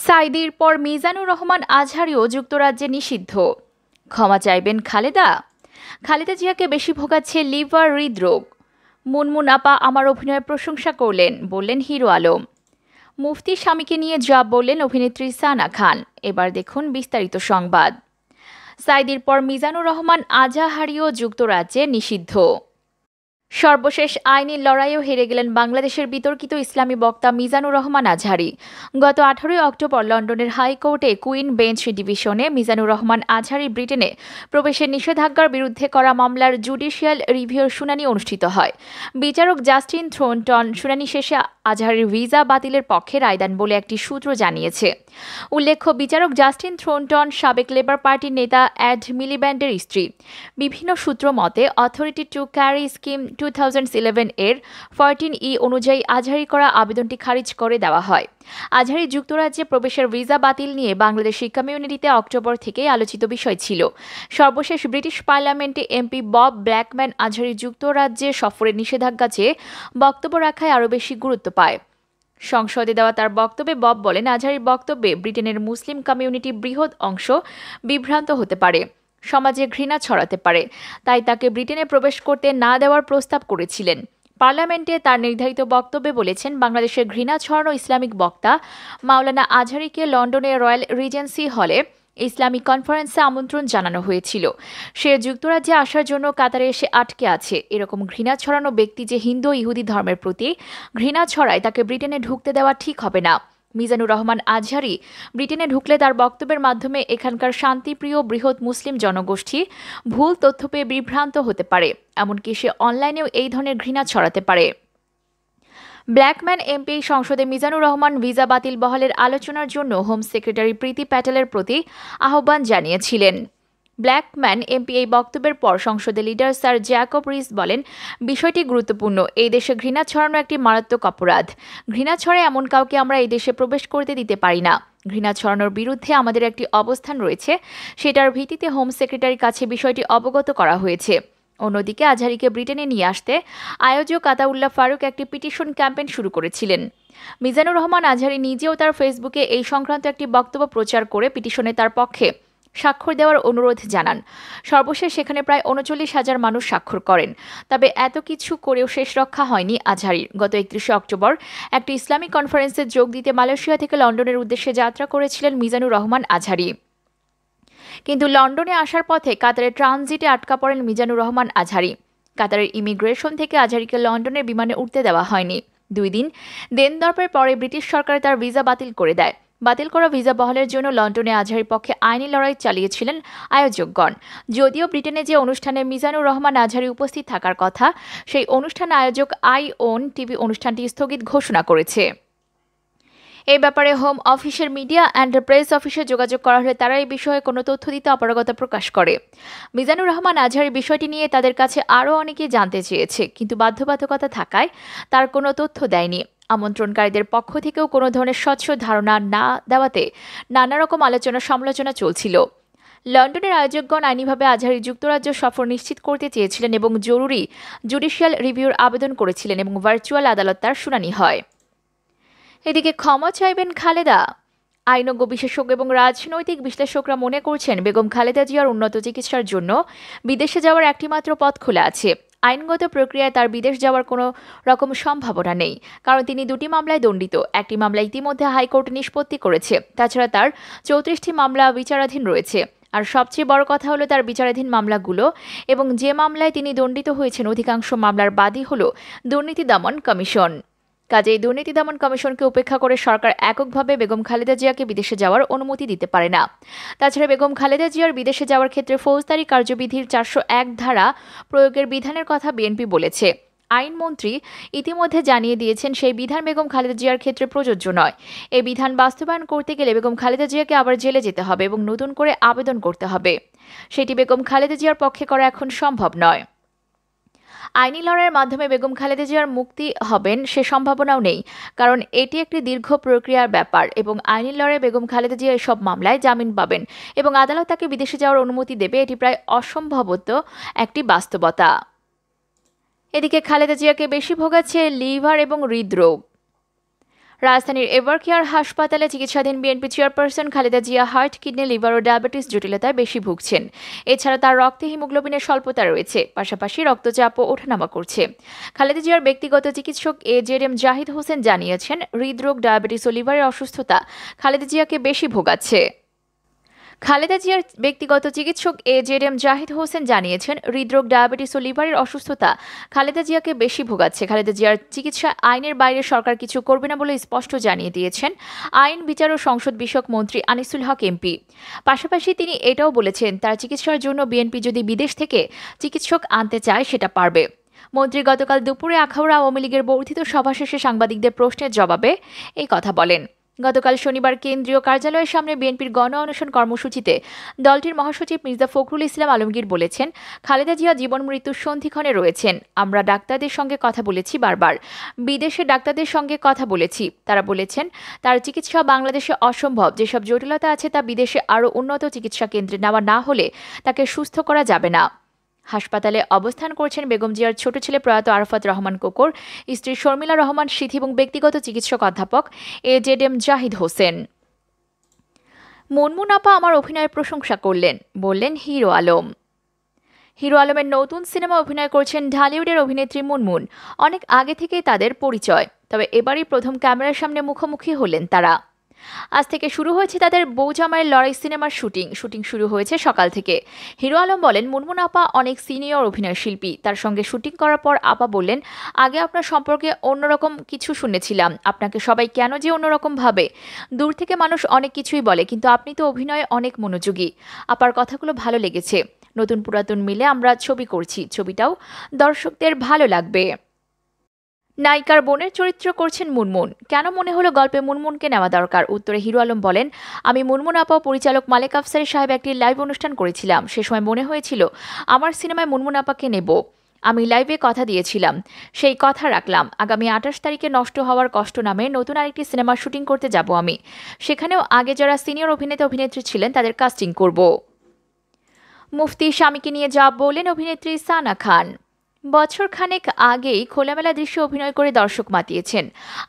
সাঈদীর পর মিজানুর রহমান আজহারীও যুক্তরাজ্যে নিষিদ্ধ। ক্ষমা চাইবেন খালেদা। খালেদা জিয়াকে বেশি ভোগাচ্ছে লিভার হৃদরোগ। মুনমুন আপা আমার অভিনয়ের প্রশংসা করলেন, বললেন হিরো আলম। মুফতি স্বামীকে নিয়ে যা বললেন অভিনেত্রী সানা খান। এবার দেখুন বিস্তারিত সংবাদ। সাঈদীর পর মিজানুর রহমান আজহারীও যুক্তরাজ্যে নিষিদ্ধ। সর্বশেষ আইনি লড়াইও হেরে গেলেন বাংলাদেশের বিতর্কিত ইসলামী বক্তা মিজানুর রহমান আজহারী। গত 18 অক্টোবর লন্ডনের হাইকোর্টে কুইন বেঞ্চ ডিভিশনে মিজানুর রহমান আজহারী ব্রিটেনে প্রবেশের নিষেধাজ্ঞার বিরুদ্ধে করা মামলার জুডিশিয়াল রিভিউর শুনানি অনুষ্ঠিত হয়। বিচারক জাস্টিন থ্রোনটন শুনানি শেষে আজহারীর ভিসা বাতিলের পক্ষে রায় দেন বলে একটি সূত্র জানিয়েছে। উল্লেখ্য, বিচারক জাস্টিন থ্রোনটন সাবেক লেবার পার্টির নেতা এড মিলিব্যান্ডের স্ত্রী। বিভিন্ন সূত্র মতে অথরিটি টু ক্যারি স্কিম 2011 এর 14E অনুযায়ী আজহারী করা আবেদনটি খারিজ করে দেওয়া হয়। আজহারী যুক্তরাজ্যে প্রবেশের ভিসা বাতিল নিয়ে বাংলাদেশি কমিউনিটিতে অক্টোবর থেকেই আলোচিত বিষয় ছিল। সর্বশেষ ব্রিটিশ পার্লামেন্টে এমপি বব ব্ল্যাকম্যান আজহারী যুক্তরাজ্যে সফরের নিষেধাজ্ঞা চেয়ে বক্তব্য রাখায় আরও বেশি গুরুত্ব পায়। সংসদে দেওয়া তার বক্তব্যে বব বলেন, আজহারীর বক্তব্যে ব্রিটেনের মুসলিম কমিউনিটি বৃহৎ অংশ বিভ্রান্ত হতে পারে, সমাজে ঘৃণা ছড়াতে পারে, তাই তাকে ব্রিটেনে প্রবেশ করতে না দেওয়ার প্রস্তাব করেছিলেন। পার্লামেন্টে তার নির্ধারিত বক্তব্যে বলেছেন, বাংলাদেশের ঘৃণা ছড়ানো ইসলামিক বক্তা মাওলানা আজহারীকে লন্ডনের রয়্যাল রিজেন্সি হলে ইসলামিক কনফারেন্সে আমন্ত্রণ জানানো হয়েছিল। সে যুক্তরাজ্যে আসার জন্য কাতারে এসে আটকে আছে। এরকম ঘৃণা ছড়ানো ব্যক্তি যে হিন্দু ও ইহুদি ধর্মের প্রতি ঘৃণা ছড়ায়, তাকে ব্রিটেনে ঢুকতে দেওয়া ঠিক হবে না। মিজানুর রহমান আজহারী ব্রিটেনে ঢুকলে তার বক্তব্যের মাধ্যমে এখানকার শান্তিপ্রিয় বৃহৎ মুসলিম জনগোষ্ঠী ভুল তথ্য পেয়ে বিভ্রান্ত হতে পারে, এমনকি সে অনলাইনেও এই ধরনের ঘৃণা ছড়াতে পারে। ব্ল্যাকম্যান এমপি সংসদে মিজানুর রহমান ভিসা বাতিল বহালের আলোচনার জন্য হোম সেক্রেটারি প্রীতি প্যাটেলের প্রতি আহ্বান জানিয়েছিলেন। ব্ল্যাকম্যান এমপি এই বক্তব্যের পর সংসদের লিডার স্যার জ্যাকব রিস বলেন, বিষয়টি গুরুত্বপূর্ণ। এই দেশে ঘৃণা ছড়ানো একটি মারাত্মক অপরাধ। ঘৃণা ছড়ায় এমন কাউকে আমরা এই দেশে প্রবেশ করতে দিতে পারি না। ঘৃণা ছড়ানোর বিরুদ্ধে আমাদের একটি অবস্থান রয়েছে, সেটার ভিত্তিতে হোম সেক্রেটারির কাছে বিষয়টি অবগত করা হয়েছে। অন্যদিকে আজহারীকে ব্রিটেনে নিয়ে আসতে আয়োজক আতাউল্লাহ ফারুক একটি পিটিশন ক্যাম্পেইন শুরু করেছিলেন। মিজানুর রহমান আজহারী নিজেও তার ফেসবুকে এই সংক্রান্ত একটি বক্তব্য প্রচার করে পিটিশনে তার পক্ষে স্বাক্ষর দেওয়ার অনুরোধ জানান। সর্বশেষ সেখানে প্রায় 39,000 মানুষ স্বাক্ষর করেন। তবে এত কিছু করেও শেষ রক্ষা হয়নি আজহারীর। গত 31 অক্টোবর একটি ইসলামিক কনফারেন্সে যোগ দিতে মালয়েশিয়া থেকে লন্ডনের উদ্দেশ্যে যাত্রা করেছিলেন মিজানুর রহমান আজহারী। কিন্তু লন্ডনে আসার পথে কাতারের ট্রানজিটে আটকা পড়েন মিজানুর রহমান আজহারী। কাতারের ইমিগ্রেশন থেকে আজহারীকে লন্ডনের বিমানে উঠতে দেওয়া হয়নি। 2 দিন দেনদরপের পরে ব্রিটিশ সরকার তার ভিসা বাতিল করে দেয়। বাতিল করা ভিসা বহালের জন্য লন্ডনে আজহারীর পক্ষে আইনি লড়াই চালিয়েছিলেন আয়োজকগণ। যদিও ব্রিটেনে যে অনুষ্ঠানে মিজানুর রহমান আজহারী উপস্থিত থাকার কথা, সেই অনুষ্ঠান আয়োজক আই-ওন টিভি অনুষ্ঠানটি স্থগিত ঘোষণা করেছে। এই ব্যাপারে হোম অফিসের মিডিয়া অ্যান্ড প্রেস অফিসে যোগাযোগ করা হলে তারা এই বিষয়ে কোনো তথ্য দিতে অপারগতা প্রকাশ করে। মিজানুর রহমান আজহারী বিষয়টি নিয়ে তাদের কাছে আরও অনেকে জানতে চেয়েছে, কিন্তু বাধ্যবাধকতা থাকায় তার কোনো তথ্য দেয়নি। আমন্ত্রণকারীদের পক্ষ থেকেও কোনো ধরনের স্বচ্ছ ধারণা না দেওয়াতে নানা রকম আলোচনা সমালোচনা চলছিল। লন্ডনের আয়োজকগণ আইনিভাবে আজহারী যুক্তরাজ্য সফর নিশ্চিত করতে চেয়েছিলেন এবং জরুরি জুডিশিয়াল রিভিউর আবেদন করেছিলেন এবং ভার্চুয়াল আদালত তার শুনানি হয়। এদিকে ক্ষমা চাইবেন খালেদা। আইনজ্ঞ বিশেষজ্ঞ এবং রাজনৈতিক বিশ্লেষকরা মনে করছেন, বেগম খালেদা জিয়ার উন্নত চিকিৎসার জন্য বিদেশে যাওয়ার একটিমাত্র পথ খোলা আছে। আইনগত প্রক্রিয়ায় তার বিদেশ যাওয়ার কোনো রকম সম্ভাবনা নেই, কারণ তিনি 2টি মামলায় দণ্ডিত। একটি মামলা ইতিমধ্যে হাইকোর্ট নিষ্পত্তি করেছে। তাছাড়া তার 34টি মামলা বিচারাধীন রয়েছে। আর সবচেয়ে বড় কথা হলো, তার বিচারাধীন মামলাগুলো এবং যে মামলায় তিনি দণ্ডিত হয়েছেন অধিকাংশ মামলার বাদী হল দুর্নীতি দমন কমিশন। কাজেই দুর্নীতি দমন কমিশনকে উপেক্ষা করে সরকার এককভাবে বেগম খালেদা জিয়াকে বিদেশে যাওয়ার অনুমতি দিতে পারে না। তাছাড়া বেগম খালেদা জিয়ার বিদেশে যাওয়ার ক্ষেত্রে ফৌজদারি কার্যবিধির 401 ধারা প্রয়োগের বিধানের কথা বিএনপি বলেছে। আইনমন্ত্রী ইতিমধ্যে জানিয়ে দিয়েছেন, সেই বিধান বেগম খালেদা জিয়ার ক্ষেত্রে প্রযোজ্য নয়। এই বিধান বাস্তবায়ন করতে গেলে বেগম খালেদা জিয়াকে আবার জেলে যেতে হবে এবং নতুন করে আবেদন করতে হবে। সেটি বেগম খালেদা জিয়ার পক্ষে করা এখন সম্ভব নয়। আইনি লড়াইয়ের মাধ্যমে বেগম খালেদা জিয়ার মুক্তি হবেন সে সম্ভাবনাও নেই, কারণ এটি একটি দীর্ঘ প্রক্রিয়ার ব্যাপার এবং আইনি লড়াইয়ে বেগম খালেদা জিয়া এসব মামলায় জামিন পাবেন এবং আদালত তাকে বিদেশে যাওয়ার অনুমতি দেবে, এটি প্রায় অসম্ভবত একটি বাস্তবতা। এদিকে খালেদা জিয়াকে বেশি ভোগাচ্ছে লিভার এবং হৃদরোগ। রাজধানীর এভারকেয়ার হাসপাতালে চিকিৎসাধীন BNP chairperson Khaleda Zia heart, kidney, liver ও ডায়াবেটিস জটিলতায় বেশি ভুগছেন। এছাড়া তার রক্তে হিমোগ্লোবিনের স্বল্পতা রয়েছে, পাশাপাশি রক্তচাপও ওঠানামা করছে। খালেদা জিয়ার ব্যক্তিগত চিকিৎসক AJM জাহিদ হোসেন জানিয়েছেন, হৃদরোগ, ডায়াবেটিস ও লিভারের অসুস্থতা খালেদা জিয়াকে বেশি ভোগাচ্ছে। খালেদা জিয়ার ব্যক্তিগত চিকিৎসক AJM জাহিদ হোসেন জানিয়েছেন, হৃদরোগ, ডায়াবেটিস ও লিভারের অসুস্থতা খালেদা জিয়াকে বেশি ভোগাচ্ছে। খালেদা জিয়ার চিকিৎসা আইনের বাইরে সরকার কিছু করবে না বলে স্পষ্ট জানিয়ে দিয়েছেন আইন, বিচার ও সংসদ বিষয়ক মন্ত্রী আনিসুল হক MP। পাশাপাশি তিনি এটাও বলেছেন, তার চিকিৎসার জন্য বিএনপি যদি বিদেশ থেকে চিকিৎসক আনতে চায় সেটা পারবে। মন্ত্রী গতকাল দুপুরে আখাউড়া আওয়ামী লীগের বর্ধিত সভা শেষে সাংবাদিকদের প্রশ্নের জবাবে এই কথা বলেন। গতকাল শনিবার কেন্দ্রীয় কার্যালয়ের সামনে বিএনপির গণ অনশন কর্মসূচিতে দলটির মহাসচিব মির্জা ফখরুল ইসলাম আলমগীর বলেছেন, খালেদা জিয়া জীবন মৃত্যুর সন্ধিক্ষণে রয়েছেন। আমরা ডাক্তারদের সঙ্গে কথা বলেছি, বারবার বিদেশে ডাক্তারদের সঙ্গে কথা বলেছি। তারা বলেছেন তার চিকিৎসা বাংলাদেশে অসম্ভব। যেসব জটিলতা আছে তা বিদেশে আরও উন্নত চিকিৎসা কেন্দ্রে নেওয়া না হলে তাকে সুস্থ করা যাবে না। হাসপাতালে অবস্থান করছেন বেগম জিয়ার ছোট ছেলে প্রয়াত আরাফাত রহমান কোকর, স্ত্রী শর্মিলা রহমান সিথি এবং ব্যক্তিগত চিকিৎসক অধ্যাপক AJM জাহিদ হোসেন। মুনমুন আপা আমার অভিনয়ের প্রশংসা করলেন, বললেন হিরো আলম। হিরো আলমের নতুন সিনেমা অভিনয় করছেন ঢালিউডের অভিনেত্রী মুনমুন। অনেক আগে থেকেই তাদের পরিচয়, তবে এবারই প্রথম ক্যামেরার সামনে মুখোমুখি হলেন তারা। আজ থেকে শুরু হয়েছে তাদের বৌজামাইয়ের লড়াই সিনেমার শুটিং শুরু হয়েছে সকাল থেকে। হিরো আলম বলেন, মুনমুন আপা অনেক সিনিয়র অভিনয় শিল্পী। তার সঙ্গে শুটিং করার পর আপা বললেন, আগে আপনার সম্পর্কে অন্যরকম কিছু শুনেছিলাম, আপনাকে সবাই কেন যে অন্যরকম ভাবে। দূর থেকে মানুষ অনেক কিছুই বলে, কিন্তু আপনি তো অভিনয়ে অনেক মনোযোগী। আপার কথাগুলো ভালো লেগেছে। নতুন পুরাতন মিলে আমরা ছবি করছি, ছবিটাও দর্শকদের ভালো লাগবে। নায়িকার বোনের চরিত্র করছেন মুনমুন। কেন মনে হলো গল্পে মুনমুনকে নেওয়া দরকার? উত্তরে হিরো আলম বলেন, আমি মুনমুন আপা ও পরিচালক মালেক আফসারি সাহেব একটি লাইভ অনুষ্ঠান করেছিলাম। সে সময় মনে হয়েছিল আমার সিনেমায় মুনমুন আপাকে নেব। আমি লাইভে কথা দিয়েছিলাম, সেই কথা রাখলাম। আগামী 28 তারিখে নষ্ট হওয়ার কষ্ট নামে নতুন আরেকটি সিনেমার শুটিং করতে যাব আমি। সেখানেও আগে যারা সিনিয়র অভিনেতা অভিনেত্রী ছিলেন তাদের কাস্টিং করব। মুফতি স্বামীকে নিয়ে যা বললেন অভিনেত্রী সানা খান। বছর খানেক আগেই খোলামেলা দৃশ্যে অভিনয় করে দর্শক মাতিয়েছেন।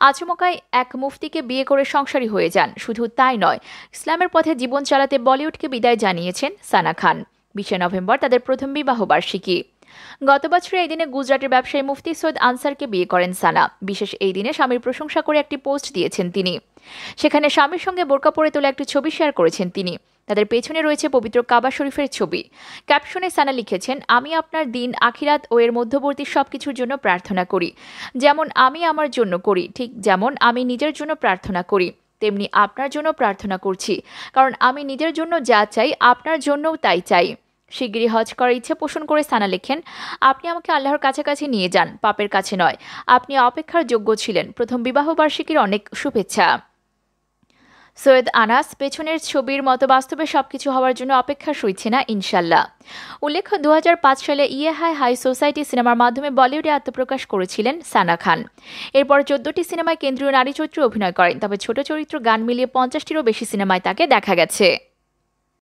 আচমকায় এক মুফতিকে বিয়ে করে সংসারী হয়ে যান। শুধু তাই নয়, ইসলামের পথে জীবন চালাতে বলিউডকে বিদায় জানিয়েছেন সানা খান। 20 নভেম্বর তাদের প্রথম বিবাহ বার্ষিকী। গত বছর এই দিনে গুজরাটের ব্যবসায়ী মুফতি সৈয়দ আনসারকে বিয়ে করেন সানা। বিশেষ এই দিনে স্বামীর প্রশংসা করে একটি পোস্ট দিয়েছেন তিনি। সেখানে স্বামীর সঙ্গে বোরকা পরে তোলা একটি ছবি শেয়ার করেছেন তিনি। তাদের পেছনে রয়েছে পবিত্র কাবা শরীফের ছবি। ক্যাপশনে সানা লিখেছেন, আমি আপনার দিন, আখিরাত ও এর মধ্যবর্তী সবকিছুর জন্য প্রার্থনা করি। যেমন আমি আমার জন্য করি, ঠিক যেমন আমি নিজের জন্য প্রার্থনা করি, তেমনি আপনার জন্য প্রার্থনা করছি। কারণ আমি নিজের জন্য যা চাই, আপনার জন্যও তাই চাই। শিগগিরই হজ করার ইচ্ছে পোষণ করে সানা লেখেন, আপনি আমাকে আল্লাহর কাছাকাছি নিয়ে যান, পাপের কাছে নয়। আপনি অপেক্ষার যোগ্য ছিলেন। প্রথম বিবাহ বার্ষিকীর অনেক শুভেচ্ছা। সৈয়দ আনাস, পেছনের ছবির মতো বাস্তবে সবকিছু হওয়ার জন্য অপেক্ষা সইছে না, ইনশাল্লাহ। উল্লেখ্য, 2005 সালে ইয়ে হাই সোসাইটি সিনেমার মাধ্যমে বলিউডে আত্মপ্রকাশ করেছিলেন সানা খান। এরপর 14টি সিনেমায় কেন্দ্রীয় নারী চরিত্রে অভিনয় করেন। তবে ছোট চরিত্র, গান মিলিয়ে 50টিরও বেশি সিনেমায় তাকে দেখা গেছে।